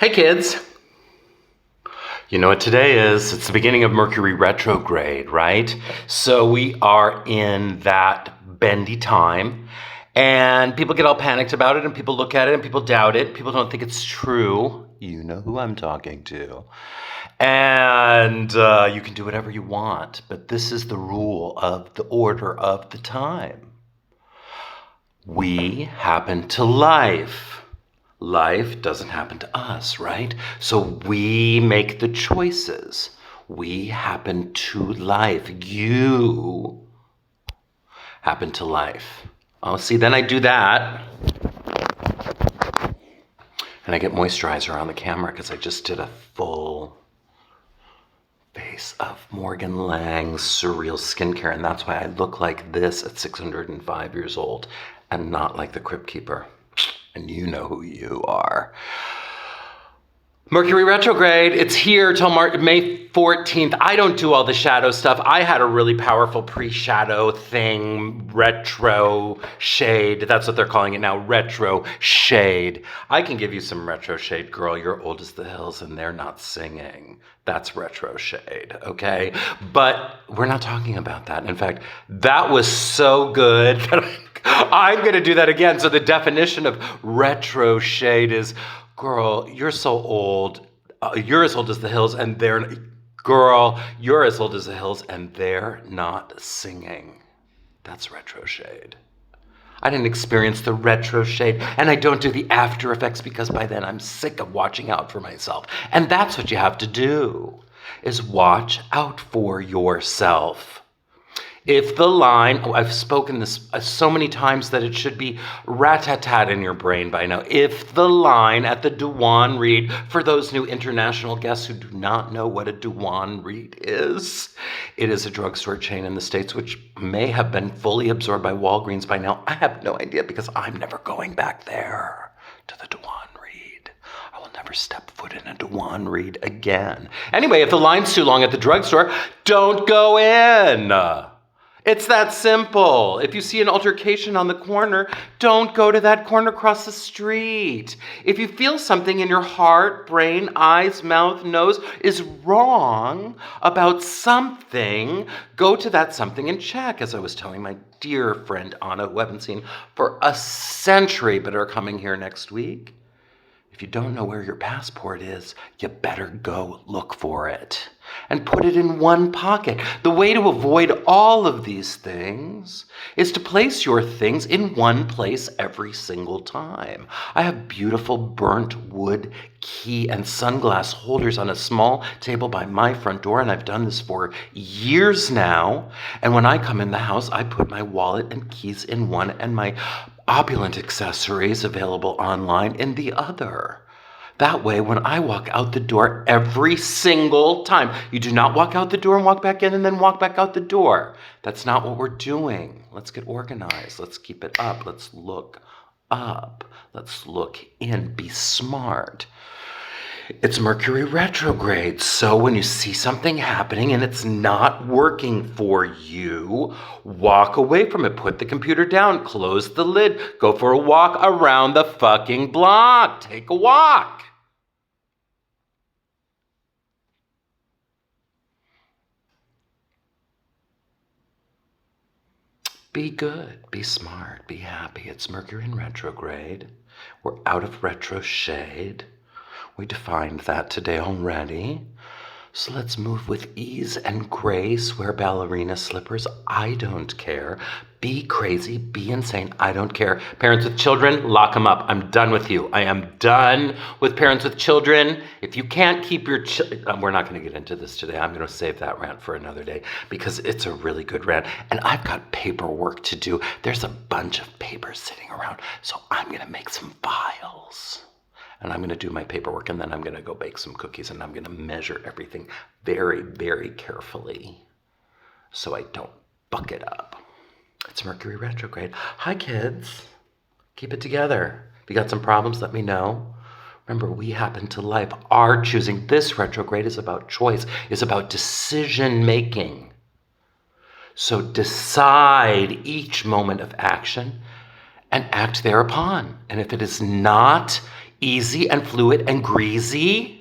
Hey kids! You know what today is? It's the beginning of Mercury retrograde, right? So we are in that bendy time, and people get all panicked about it, and people look at it, and people doubt it. People don't think it's true. You know who I'm talking to. And you can do whatever you want, but this is the rule of the order of the time. We happen to life. Life doesn't happen to us, right? So we make the choices. We happen to life. You happen to life. Oh, see, then I do that. And I get moisturizer on the camera because I just did a full face of Morgan Lang's Surreal Skincare. And that's why I look like this at 605 years old and not like the Crypt Keeper. And you know who you are. Mercury retrograde, it's here till May 14th. I don't do all the shadow stuff. I had a really powerful pre-shadow thing, Retroshade. That's what they're calling it now, Retroshade. I can give you some Retroshade, girl. You're old as the hills and they're not singing. That's Retroshade, okay? But we're not talking about that. In fact, that was so good that I'm going to do that again. So the definition of Retroshade is, girl, you're so old. You're as old as the hills, and you're as old as the hills, and they're not singing. That's Retroshade. I didn't experience the Retroshade, and I don't do the after effects because by then I'm sick of watching out for myself. And that's what you have to do, is watch out for yourself. If the line, I've spoken this so many times that it should be rat-tat-tat in your brain by now. If the line at the Dewan Read, for those new international guests who do not know what a Dewan Read is, it is a drugstore chain in the States which may have been fully absorbed by Walgreens by now. I have no idea because I'm never going back there to the Dewan Read. I will never step foot in a Dewan Read again. Anyway, if the line's too long at the drugstore, don't go in. It's that simple. If you see an altercation on the corner, don't go to that corner across the street. If you feel something in your heart, brain, eyes, mouth, nose is wrong about something, go to that something and check. As I was telling my dear friend Anna, who I haven't seen for a century but are coming here next week, if you don't know where your passport is, you better go look for it and put it in one pocket. The way to avoid all of these things is to place your things in one place every single time. I have beautiful burnt wood key and sunglass holders on a small table by my front door, and I've done this for years now. And when I come in the house, I put my wallet and keys in one and my opulent accessories available online in the other. That way, when I walk out the door every single time, you do not walk out the door and walk back in and then walk back out the door. That's not what we're doing. Let's get organized. Let's keep it up. Let's look up. Let's look in. Be smart. It's Mercury retrograde, so when you see something happening and it's not working for you, walk away from it. Put the computer down, close the lid, go for a walk around the fucking block. Take a walk. Be good, be smart, be happy. It's Mercury in retrograde. We're out of retroshade. We defined that today already. So let's move with ease and grace. Wear ballerina slippers. I don't care. Be crazy. Be insane. I don't care. Parents with children, lock them up. I'm done with you. I am done with parents with children. If you can't keep your we're not going to get into this today. I'm going to save that rant for another day because it's a really good rant. And I've got paperwork to do. There's a bunch of papers sitting around. So I'm going to make some files. And I'm going to do my paperwork, and then I'm going to go bake some cookies, and I'm going to measure everything very, very carefully so I don't buck it up. It's Mercury retrograde. Hi, kids. Keep it together. If you got some problems, let me know. Remember, we happen to life. Our choosing. This retrograde is about choice. It's about decision making. So decide each moment of action and act thereupon. And if it is not easy and fluid and greasy.